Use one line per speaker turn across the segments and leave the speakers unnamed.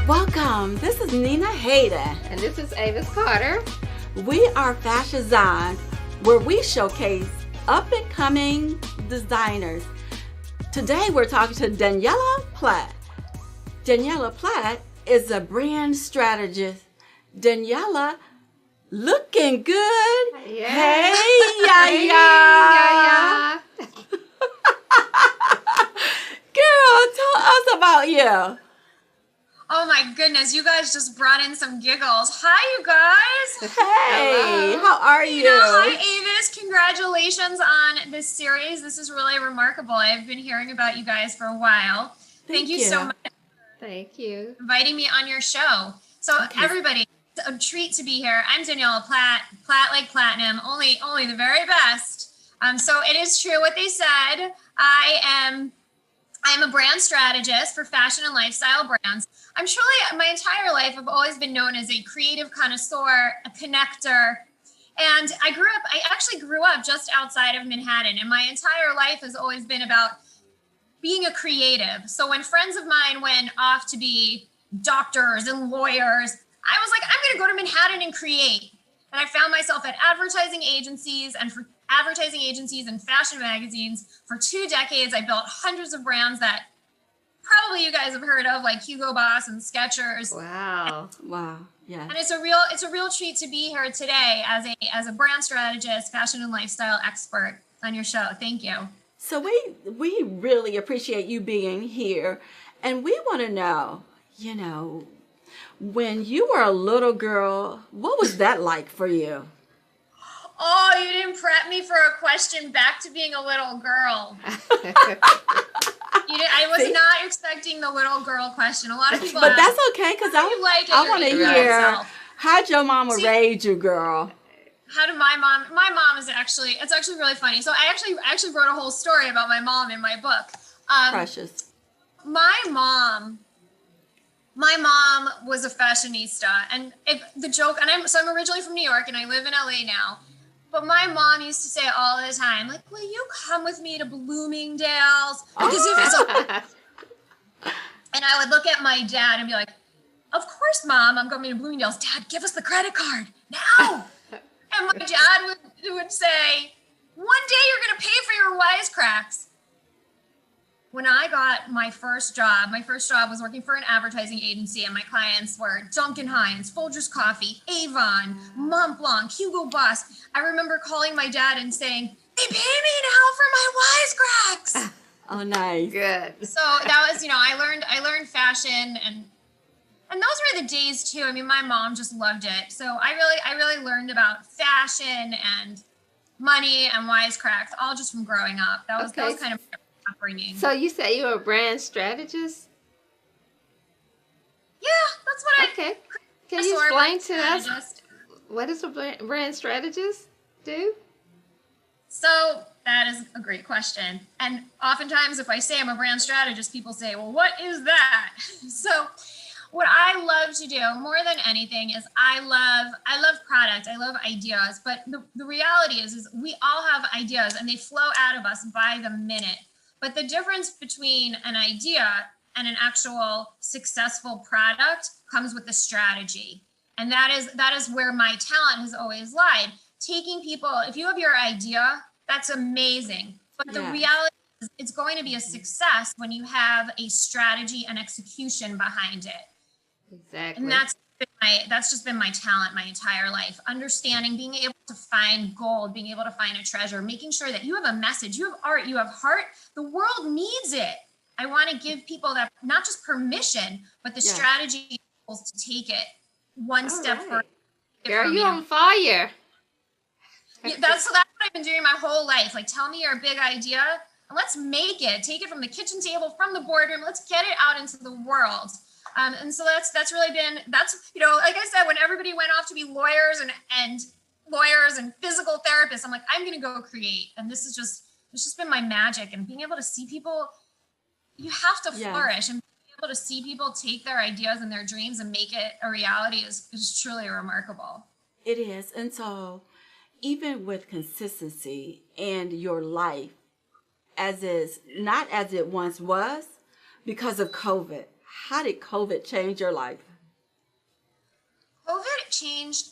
Welcome. This is Nina Hayden.
And this is Avis Carter.
We are FashAZON, where we showcase up-and-coming designers. Today we're talking to Daniela Platt. Daniela Platt is a brand strategist. Daniela, looking good.
Yeah.
Hey, Yaya.
Yaya.
Girl, tell us about you.
Oh my goodness, you guys just brought in some giggles. Hi, you guys.
Hey,
Hello.
how are you?
Hi, Avis. Congratulations on this series. This is really remarkable. I've been hearing about you guys for a while. Thank you so much
Thank you.
for inviting me on your show. So
Okay.
everybody, it's a treat to be here. I'm Daniela Platt, Platt like platinum, only the very best. So it is true what they said. I'm a brand strategist for fashion and lifestyle brands. I'm truly, my entire life, I've always been known as a creative connoisseur, a connector. And I actually grew up just outside of Manhattan. And my entire life has always been about being a creative. So when friends of mine went off to be doctors and lawyers, I was like, I'm going to go to Manhattan and create. And I found myself at advertising agencies and fashion magazines for 2 decades. I built hundreds of brands that probably you guys have heard of, like Hugo Boss and Skechers.
Wow.
Wow. Yeah.
And it's a real treat to be here today as a brand strategist, fashion and lifestyle expert on your show. Thank you.
So we really appreciate you being here, and we want to know, when you were a little girl, what was that like for you?
Oh, you didn't prep me for a question back to being a little girl. I was not expecting the little girl question. A lot of people
But
ask,
that's okay, because I want to hear, how'd your mama raise you, girl?
How did my mom is it's actually really funny. So I actually wrote a whole story about my mom in my book.
Precious.
My mom was a fashionista, and I'm originally from New York and I live in LA now. But my mom used to say all the time, like, will you come with me to Bloomingdale's? Because if it's and I would look at my dad and be like, of course, Mom, I'm going to Bloomingdale's. Dad, give us the credit card now. And my dad would say, one day you're going to pay for your wisecracks. When I got my first job was working for an advertising agency, and my clients were Duncan Hines, Folgers Coffee, Avon, Montblanc, Hugo Boss. I remember calling my dad and saying, they pay me now for my wisecracks.
Oh, nice.
Good.
So that was, I learned fashion, and those were the days too. I mean, my mom just loved it. So I really learned about fashion and money and wisecracks, all just from growing up. That was kind of my upbringing.
So you say you're a brand strategist?
Yeah, that's what
Okay. Can you explain to us what does a brand strategist do?
So that is a great question. And oftentimes if I say I'm a brand strategist, people say, well, what is that? So what I love to do more than anything is I love product. I love ideas. But the reality is we all have ideas and they flow out of us by the minute. But the difference between an idea and an actual successful product comes with the strategy. And that is where my talent has always lied. Taking people, if you have your idea, that's amazing. But the reality is it's going to be a success when you have a strategy and execution behind it.
Exactly.
And that's just been my talent my entire life. Understanding, being able to find gold, being able to find a treasure, making sure that you have a message, you have art, you have heart. The world needs it. I want to give people that, not just permission, but the strategy to take it one step further.
Girl, you're on fire.
That's what I've been doing my whole life. Like, tell me your big idea and let's make it. Take it from the kitchen table, from the boardroom. Let's get it out into the world. And so that's really been, like I said, when everybody went off to be lawyers and physical therapists, I'm like, I'm going to go create. And it's just been my magic. And being able to see people, you have to flourish, and being able to see people take their ideas and their dreams and make it a reality is truly remarkable.
It is. And so even with consistency in your life, not as it once was because of COVID, how did COVID change your life?
COVID changed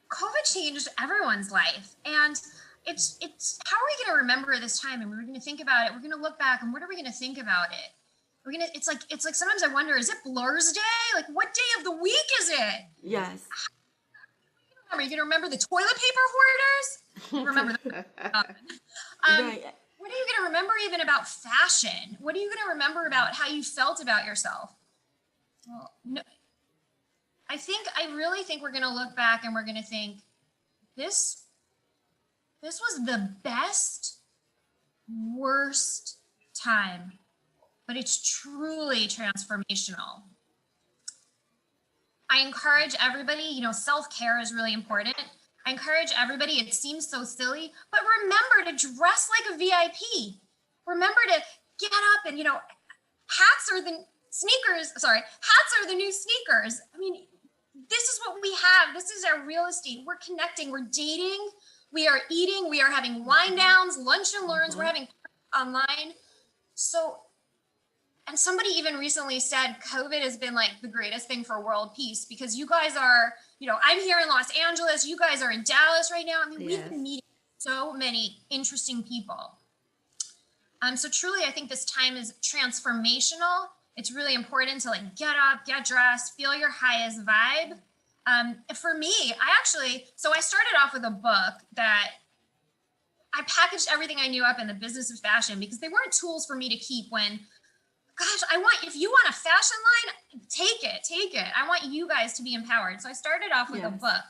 COVID changed everyone's life. And it's how are we going to remember this time? And we're going to think about it. We're going to look back and what are we going to think about it? It's like sometimes I wonder, is it Blur's Day? Like what day of the week is it?
Yes.
Are you going to remember the toilet paper hoarders? Remember that.
Right.
What are you going to remember even about fashion? What are you going to remember about how you felt about yourself? Well, no, I really think we're going to look back and we're going to think this was the best, worst time, but it's truly transformational. I encourage everybody, self-care is really important. I encourage everybody, it seems so silly, but remember to dress like a VIP. Remember to get up and, hats are the new sneakers. I mean, this is what we have. This is our real estate. We're connecting, we're dating, we are eating, we are having wine downs, lunch and learns, we're having online. So, and somebody even recently said COVID has been like the greatest thing for world peace because you guys are, I'm here in Los Angeles, you guys are in Dallas right now. I mean, we've been meeting so many interesting people. So truly, I think this time is transformational. It's really important to get up, get dressed, feel your highest vibe. For me, I started off with a book that I packaged everything I knew up in the business of fashion because they weren't tools for me to keep when, if you want a fashion line, take it. I want you guys to be empowered. So I started off with a book.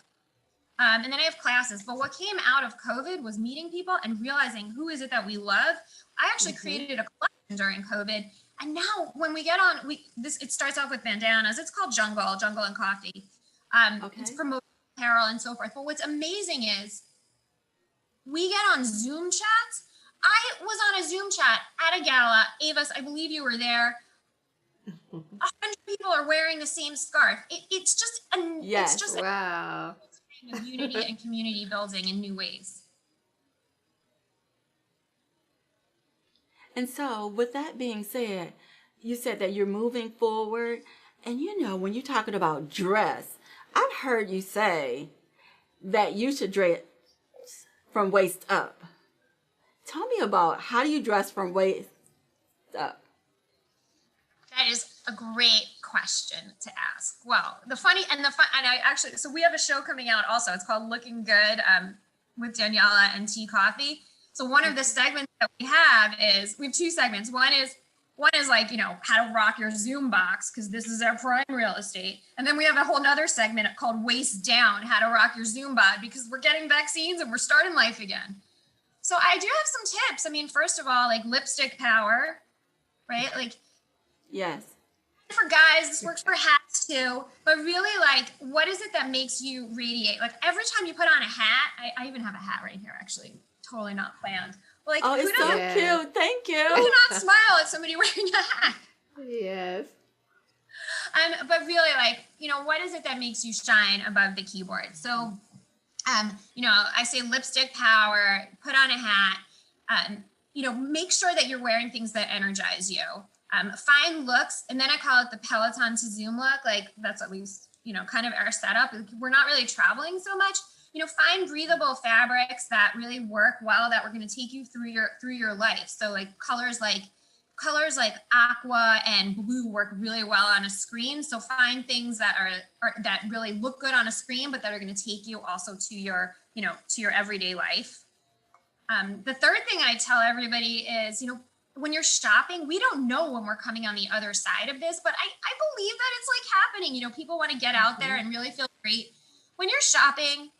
And then I have classes. But what came out of COVID was meeting people and realizing who is it that we love. I actually created a collection during COVID. And now when we get on, it starts off with bandanas. It's called Jungle and Coffee. It's promoting apparel and so forth. But what's amazing is we get on Zoom chats. I was on a Zoom chat at a gala. Avis, I believe you were there. 100 people are wearing the same scarf. It's just
wow.
Of unity and community building in new ways.
And so with that being said, you said that you're moving forward. And when you're talking about dress, I've heard you say that you should dress from waist up. Tell me about how do you dress from waist up?
That is a great question to ask. Well, so we have a show coming out also. It's called Looking Good with Daniela and Tea Coffee. So one of the segments that we have is, we have two segments. One is how to rock your Zoom box, because this is our prime real estate. And then we have a whole nother segment called Waist Down, how to rock your Zoom bod, because we're getting vaccines and we're starting life again. So I do have some tips. I mean, first of all, lipstick power, right?
Yes.
For guys, this works for hats too, but really what is it that makes you radiate? Every time you put on a hat, I even have a hat right here, actually, totally not planned. Well,
oh, it's so cute. Thank you.
Who not smile at somebody wearing a hat?
Yes.
But really, what is it that makes you shine above the keyboard? So, I say lipstick power, put on a hat, make sure that you're wearing things that energize you. Find looks, and then I call it the Peloton to Zoom look. That's at least, kind of our setup. We're not really traveling so much. Find breathable fabrics that really work well, that we're going to take you through your life. So colors like aqua and blue work really well on a screen. So find things that that really look good on a screen, but that are going to take you also to your everyday life. The third thing I tell everybody is, when you're shopping, we don't know when we're coming on the other side of this, but I believe that it's happening. People want to get out there and really feel great. When you're shopping,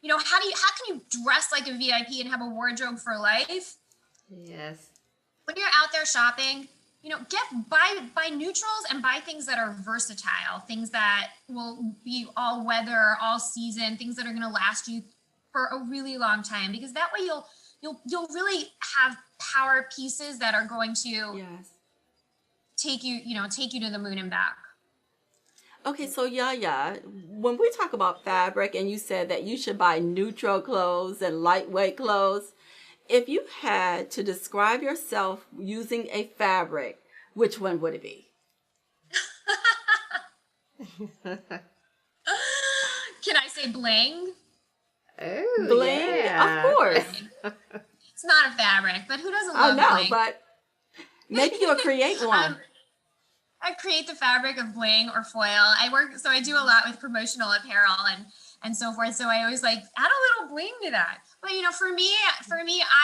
how can you dress like a VIP and have a wardrobe for life?
Yes.
When you're out there shopping, buy neutrals and buy things that are versatile, things that will be all weather, all season, things that are going to last you for a really long time, because that way you'll really have power pieces that are going to take you to the moon and back.
Okay, so Yaya, when we talk about fabric, and you said that you should buy neutral clothes and lightweight clothes, if you had to describe yourself using a fabric, which one would it be?
Can I say bling?
Oh,
Bling?
yeah.
Of course.
It's not a fabric, but who doesn't
I
love
know,
bling?
but maybe you'll create one.
I create the fabric of bling or foil. I do a lot with promotional apparel and so forth. So I always like add a little bling to that. But for me,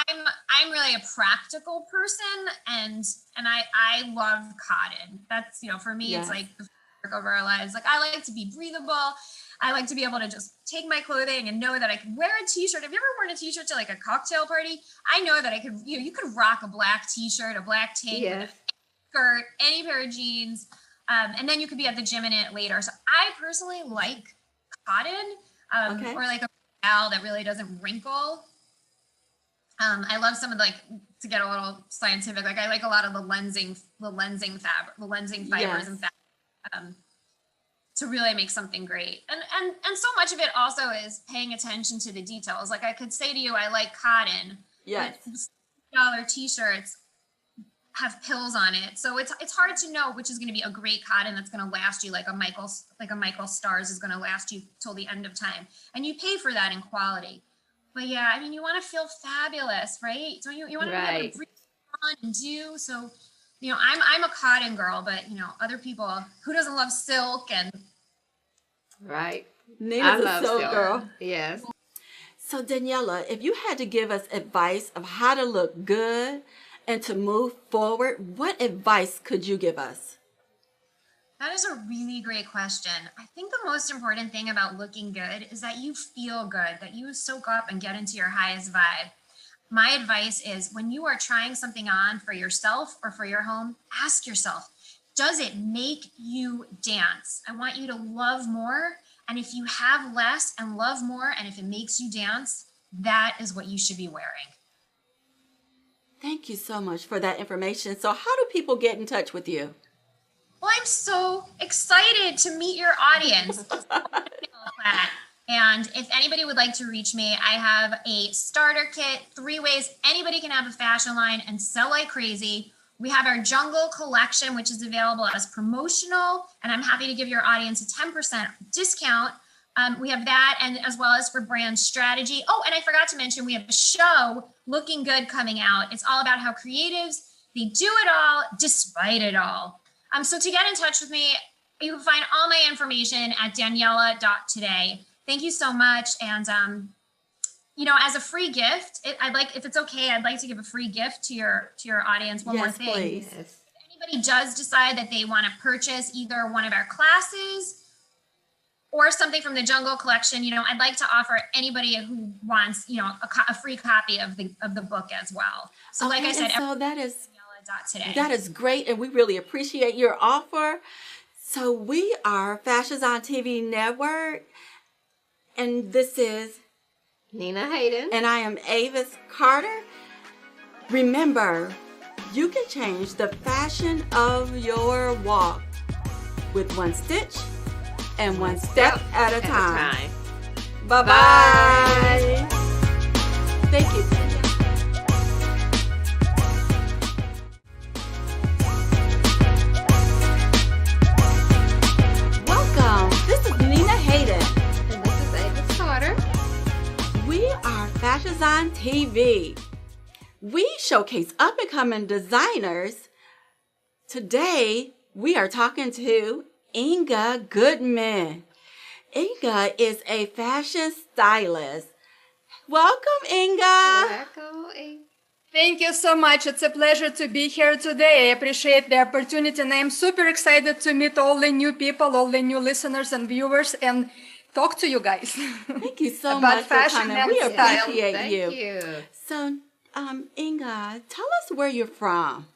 I'm really a practical person, and I love cotton. That's for me,
Yes.
it's like the fabric of our lives. Like I like to be breathable. I like to be able to just take my clothing and know that I can wear a t-shirt. Have you ever worn a t-shirt to like a cocktail party? I know that I could, you could rock a black t-shirt, a black tank,
Yes.
skirt, any pair of jeans, and then you could be at the gym in it later. So I personally like cotton,
Okay.
or like a towel that really doesn't wrinkle. I love some of to get a little scientific, like I like a lot of the lensing fibers
Yes.
and fabric, to really make something great. And so much of it also is paying attention to the details. Like I could say to you, I like cotton.
Yes.
But $60 t-shirts have pills on it, so it's hard to know which is going to be a great cotton that's going to last you, like a Michael Stars is going to last you till the end of time, and you pay for that in quality. But yeah, I mean, you want to feel fabulous, right? So you want to be able to breathe on and do. So I'm a cotton girl, but other people, who doesn't love silk and
Right. I
Nina's a
love
silk
silk.
girl.
Yes.
So Daniela, if you had to give us advice of how to look good and to move forward, what advice could you give us?
That is a really great question. I think the most important thing about looking good is that you feel good, that you soak up and get into your highest vibe. My advice is when you are trying something on for yourself or for your home, ask yourself, does it make you dance? I want you to love more. And if you have less and love more, and if it makes you dance, that is what you should be wearing.
Thank you so much for that information. So how do people get in touch with you?
Well, I'm so excited to meet your audience. And if anybody would like to reach me, I have a starter kit, 3 ways anybody can have a fashion line and sell like crazy. We have our Jungle collection, which is available as promotional, and I'm happy to give your audience a 10% discount. We have that, and as well as for brand strategy. Oh, and I forgot to mention, we have a show, Looking Good, coming out. It's all about how creatives, they do it all despite it all. So to get in touch with me, you can find all my information at daniela.today. Thank you so much. And, as a free gift, if it's okay, I'd like to give a free gift to your audience. One more thing.
Please.
Yes.
If anybody does decide that they want to purchase either one of our classes or something from the Jungle collection, I'd like to offer anybody who wants, a free copy of the book as well. So like I said,
so that is
today.
That is great, and we really appreciate your offer. So we are FashAZON TV Network, and this is
Nina Hayden.
and I am Avis Carter. Remember, you can change the fashion of your walk with one stitch and one step at a time. Bye-bye.
Bye.
Thank you. This is Nina Hayden.
And this is Avis Carter.
We are FashAZON TV. We showcase up-and-coming designers. Today, we are talking to Inga Goodman. Inga is a fashion stylist. Welcome, Inga.
Welcome.
Thank you so much. It's a pleasure to be here today. I appreciate the opportunity, and I'm super excited to meet all the new people, all the new listeners and viewers, and talk to you guys.
Thank you so
About
much for
fashion
coming.
and
We
style.
appreciate
Thank you.
So, Inga, tell us where you're from.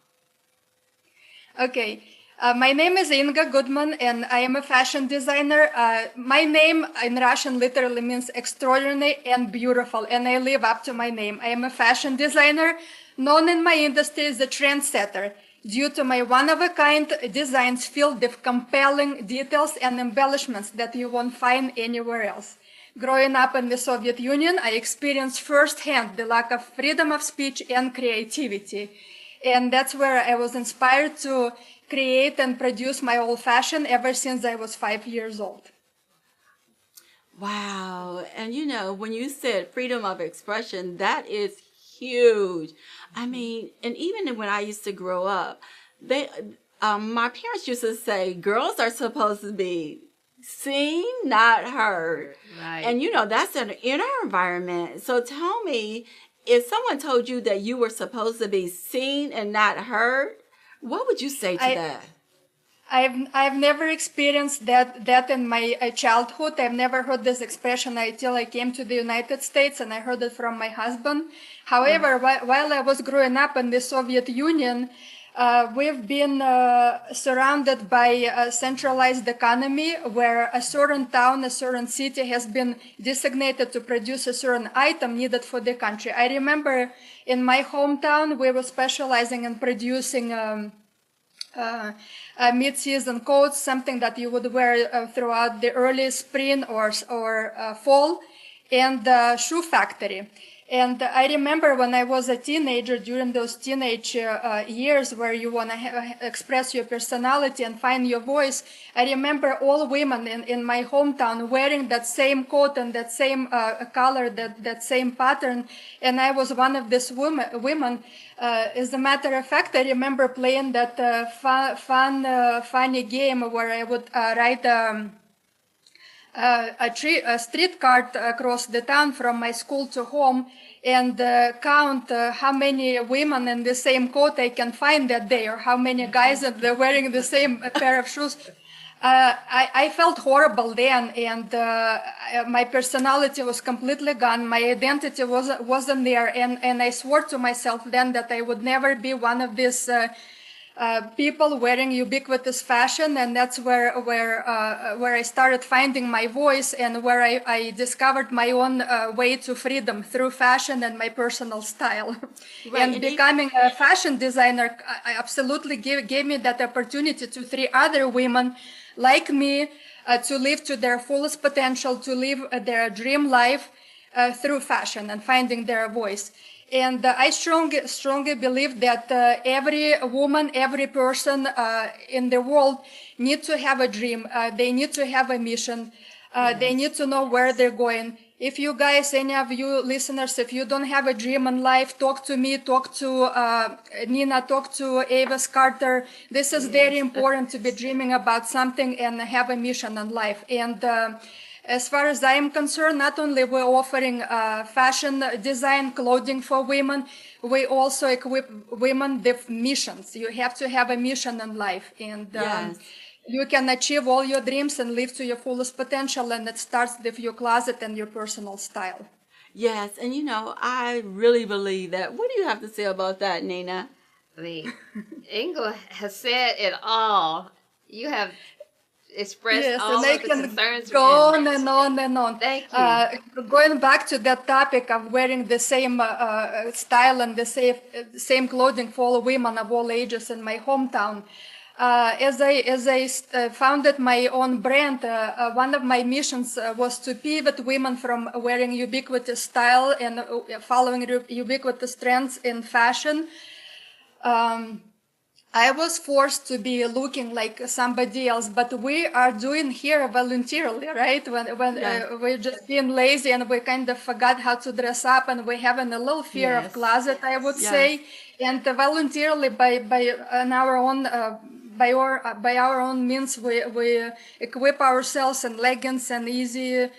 Okay. My name is Inga Goodman, and I am a fashion designer. My name in Russian literally means extraordinary and beautiful, and I live up to my name. I am a fashion designer, known in my industry as a trendsetter, due to my one-of-a-kind designs filled with compelling details and embellishments that you won't find anywhere else. Growing up in the Soviet Union, I experienced firsthand the lack of freedom of speech and creativity. And that's where I was inspired to create and produce my own fashion ever since I was 5 years old.
Wow. And when you said freedom of expression, that is huge. I mean, and even when I used to grow up, my parents used to say girls are supposed to be seen, not heard.
Right.
And that's in our environment. So tell me, if someone told you that you were supposed to be seen and not heard, what would you say to that?
I've never experienced that in my childhood. I've never heard this expression until I came to the United States, and I heard it from my husband. However, while I was growing up in the Soviet Union, we've been surrounded by a centralized economy where a certain town, a certain city has been designated to produce a certain item needed for the country. I remember in my hometown, we were specializing in producing mid-season coats, something that you would wear throughout the early spring or fall, and shoe factory. And I remember when I was a teenager, during those teenage years where you want to express your personality and find your voice, I remember all women in my hometown wearing that same coat and that same color, that same pattern. And I was one of these women. As a matter of fact, I remember playing that funny game where I would ride a street cart across the town from my school to home and count how many women in the same coat I can find that day, or how many guys that they're wearing the same pair of shoes. I felt horrible then, and my personality was completely gone. My identity wasn't there, and I swore to myself then that I would never be one of these people wearing ubiquitous fashion, and that's where I started finding my voice, and where I discovered my own way to freedom through fashion and my personal style.
Right.
And becoming a fashion designer absolutely gave me that opportunity to 3 other women like me to live to their fullest potential, to live their dream life through fashion and finding their voice. And I strongly believe that every woman, every person in the world need to have a dream. They need to have a mission. They need to know where they're going. If you guys, any of you listeners, if you don't have a dream in life, talk to me, talk to Nina, talk to Avis Carter. This is very important, to be dreaming about something and have a mission in life. And as far as I am concerned, not only we're offering fashion design clothing for women, we also equip women with missions. You have to have a mission in life, and you can achieve all your dreams and live to your fullest potential, and it starts with your closet and your personal style.
Yes, and I really believe that. What do you have to say about that, Nina?
Inga has said it all. You have expressed all
and
of the concerns.
Go on and on and on.
Thank you.
Going back to that topic of wearing the same style and the same clothing for all women of all ages in my hometown. As I founded my own brand, one of my missions was to pivot women from wearing ubiquitous style and following ubiquitous trends in fashion. I was forced to be looking like somebody else, but we are doing here voluntarily, right? When we're just being lazy and we kind of forgot how to dress up, and we're having a little fear of closet, I would say, and voluntarily by our own means, we equip ourselves in leggings and easy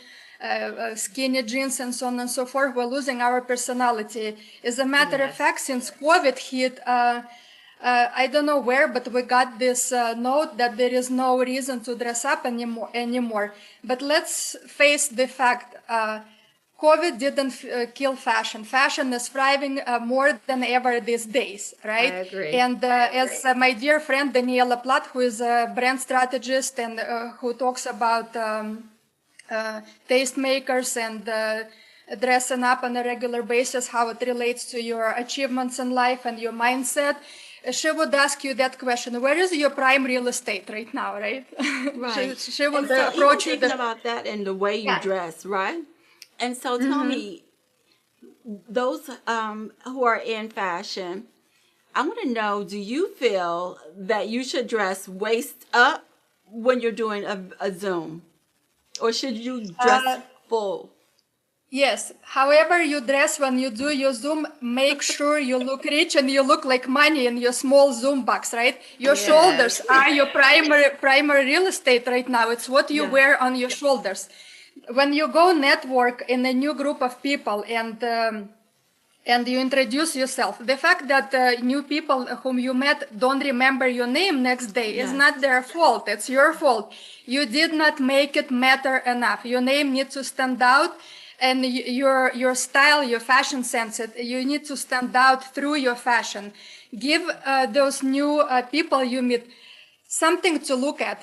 skinny jeans and so on and so forth. We're losing our personality. As a matter of fact, since COVID hit, I don't know where, but we got this note that there is no reason to dress up anymore. But let's face the fact, COVID didn't kill fashion. Fashion is thriving more than ever these days, right?
I agree.
And as my dear friend Daniela Platt, who is a brand strategist and who talks about tastemakers and dressing up on a regular basis, how it relates to your achievements in life and your mindset, she would ask you that question: where is your prime real estate right now, right?
Right.
she would
so
approach you
thinking about that and the way you dress, right? And so tell me, those who are in fashion, I want to know, do you feel that you should dress waist up when you're doing a Zoom? Or should you dress full?
Yes. However you dress when you do your Zoom, make sure you look rich and you look like money in your small Zoom box, right? Your shoulders are your primary real estate right now. It's what you wear on your shoulders. When you go network in a new group of people and you introduce yourself, the fact that new people whom you met don't remember your name next day is not their fault. It's your fault. You did not make it matter enough. Your name needs to stand out, and your style, your fashion sense, you need to stand out through your fashion. Give those new people you meet something to look at.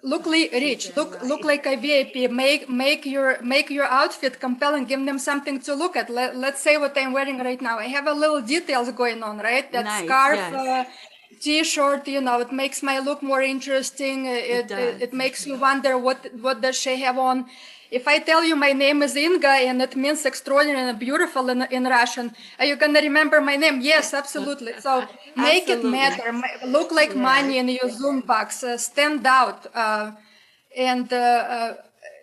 Look rich. Look like a VIP. Make your outfit compelling. Give them something to look at. Let's say what I'm wearing right now. I have a little details going on, right? That scarf, T-shirt. It makes my look more interesting. It makes you wonder what does she have on. If I tell you my name is Inga and it means extraordinary and beautiful in Russian, are you going to remember my name? Yes, absolutely. So make it matter. Look like money in your Zoom box. Stand out.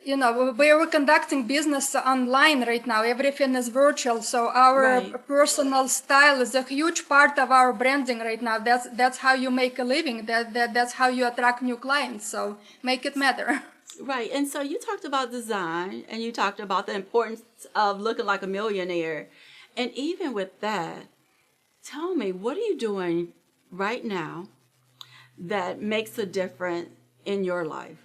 We're conducting business online right now. Everything is virtual. So our personal style is a huge part of our branding right now. That's how you make a living. That's how you attract new clients. So make it matter.
Right. And so you talked about design and you talked about the importance of looking like a millionaire. And even with that, tell me, what are you doing right now that makes a difference in your life?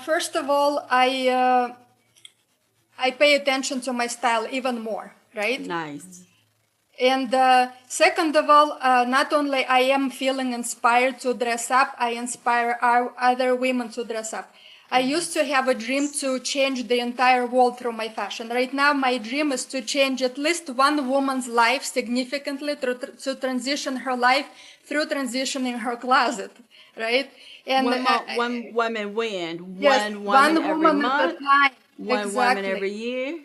First of all, I pay attention to my style even more, right?
Nice.
And second of all, not only I am feeling inspired to dress up, I inspire other women to dress up. I used to have a dream to change the entire world through my fashion. Right now, my dream is to change at least one woman's life significantly to transition her life through transitioning her closet, right? And
one woman when?
Yes,
one
woman
every month?
at a time.
One woman every year?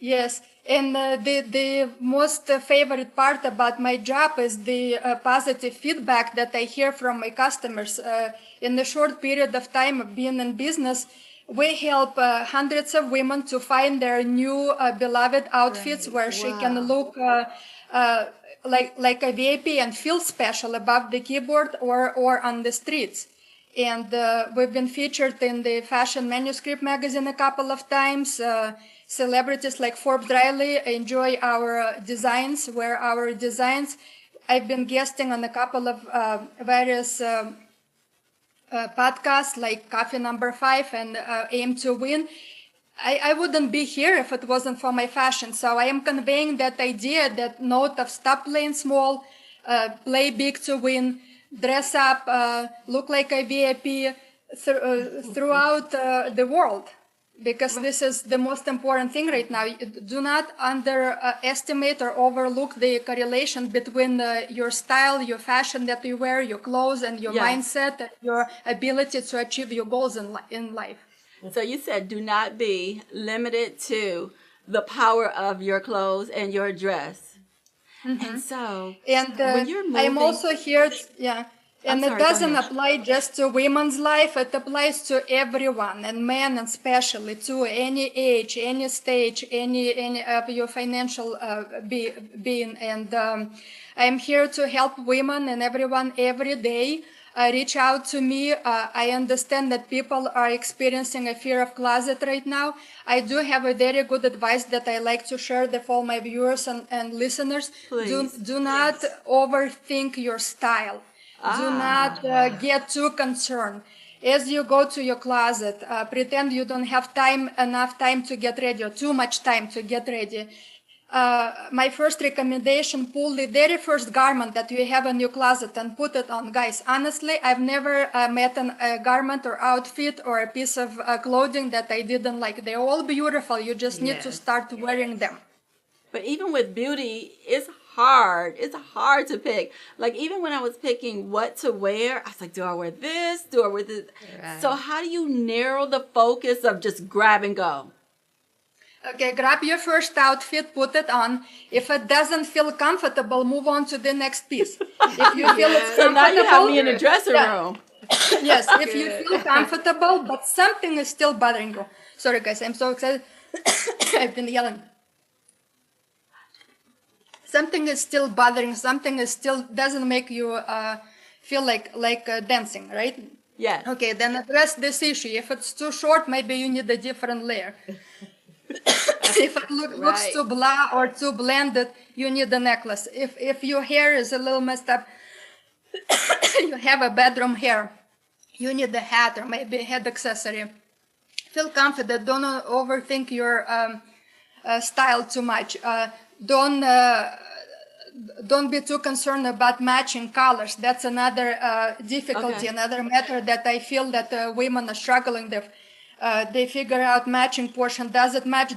Yes, and the most favorite part about my job is the positive feedback that I hear from my customers. In the short period of time of being in business, we help hundreds of women to find their new beloved outfits where she can look like a VIP and feel special above the keyboard or on the streets. And we've been featured in the Fashion Manuscript magazine a couple of times. Celebrities like Forbes Riley enjoy our designs, wear our designs. I've been guesting on a couple of various podcasts like Coffee Number 5 and Aim to Win. I wouldn't be here if it wasn't for my fashion. So I am conveying that idea, that note of stop playing small, play big to win, dress up, look like a VIP throughout the world. Because this is the most important thing right now. Do not underestimate or overlook the correlation between your style, your fashion that you wear, your clothes, and your mindset, and your ability to achieve your goals in life.
So you said do not be limited to the power of your clothes and your dress. And so when you're moving...
I'm also here, and it doesn't apply just to women's life. It applies to everyone, and men especially, to any age, any stage, any of your financial being. And I'm here to help women and everyone every day. Reach out to me. I understand that people are experiencing a fear of closet right now. I do have a very good advice that I like to share with all my viewers and listeners.
Please.
Do not overthink your style. Do not get too concerned. As you go to your closet, pretend you don't have enough time to get ready, or too much time to get ready. My first recommendation, pull the very first garment that you have in your closet and put it on. Guys, honestly, I've never met a garment or outfit or a piece of clothing that I didn't like. They're all beautiful. You just need to start wearing them.
But even with beauty, it's hard. It's hard to pick. Like, even when I was picking what to wear, I was like, do I wear this? Do I wear this? Right. So how do you narrow the focus of just grab and go?
Okay, grab your first outfit, put it on. If it doesn't feel comfortable, move on to the next piece. If you feel it's
So now you have me in
comfortable,
the dressing
Yeah.
room.
yes, if you feel comfortable, but something is still bothering you. Sorry, guys, I'm so excited. I've been yelling. Something is still bothering. Something is still doesn't make you feel like dancing, right?
Yes.
Okay, then address this issue. If it's too short, maybe you need a different layer. If it looks
Right.
too blah or too blended, you need a necklace. If your hair is a little messed up, you have a bedroom hair, you need a hat or maybe a head accessory. Feel confident. Don't overthink your style too much. Don't be too concerned about matching colors. That's another difficulty,
Okay.
another matter that I feel that women are struggling with. They figure out matching portion. Does it match?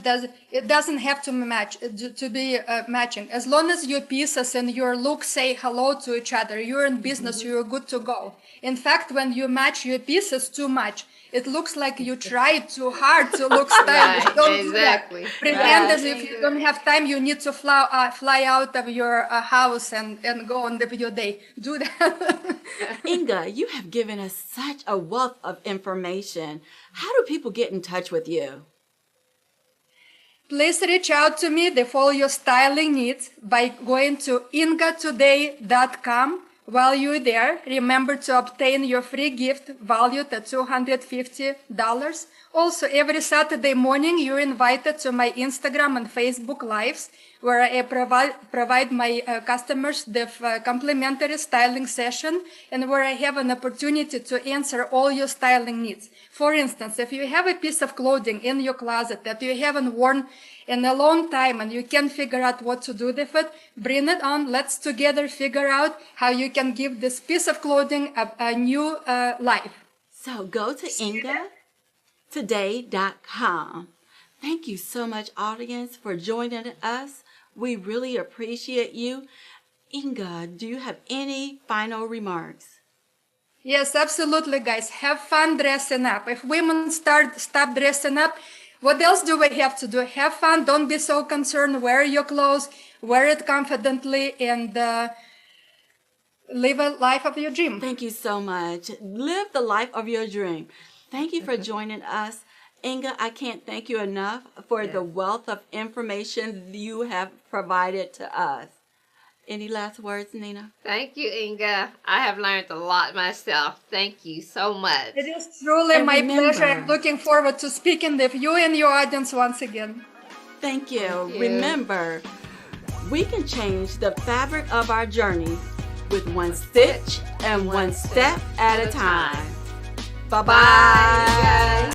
It doesn't have to match to be matching. As long as your pieces and your look say hello to each other, you're in business. You're good to go. In fact, when you match your pieces too much, it looks like you tried too hard to look stylish.
Right,
Don't
exactly.
do that. Pretend
Right.
as if you don't have time. You need to fly out of your house and go on with your day. Do that.
Inga, you have given us such a wealth of information. How do people get in touch with you?
Please reach out to me for all your styling needs by going to ingatoday.com. While you're there, remember to obtain your free gift valued at $250. Also, every Saturday morning, you're invited to my Instagram and Facebook lives, where I provide my customers with complimentary styling session and where I have an opportunity to answer all your styling needs. For instance, if you have a piece of clothing in your closet that you haven't worn in a long time and you can't figure out what to do with it, bring it on. Let's together figure out how you can give this piece of clothing a new life.
So go to ingatoday.com. Thank you so much, audience, for joining us. We really appreciate you. Inga, do you have any final remarks?
Yes, absolutely, guys. Have fun dressing up. If women stop dressing up, what else do we have to do? Have fun. Don't be so concerned. Wear your clothes. Wear it confidently and live a life of your dream.
Thank you so much. Live the life of your dream. Thank you for joining us. Inga, I can't thank you enough for the wealth of information you have provided to us. Any last words, Nina?
Thank you, Inga. I have learned a lot myself. Thank you so much.
It is truly
And
my
remember-
pleasure. I'm looking forward to speaking with you and your audience once again.
Thank you.
Thank you.
Remember, we can change the fabric of our journey with one stitch and one step at a time. Bye-bye.
Bye, guys.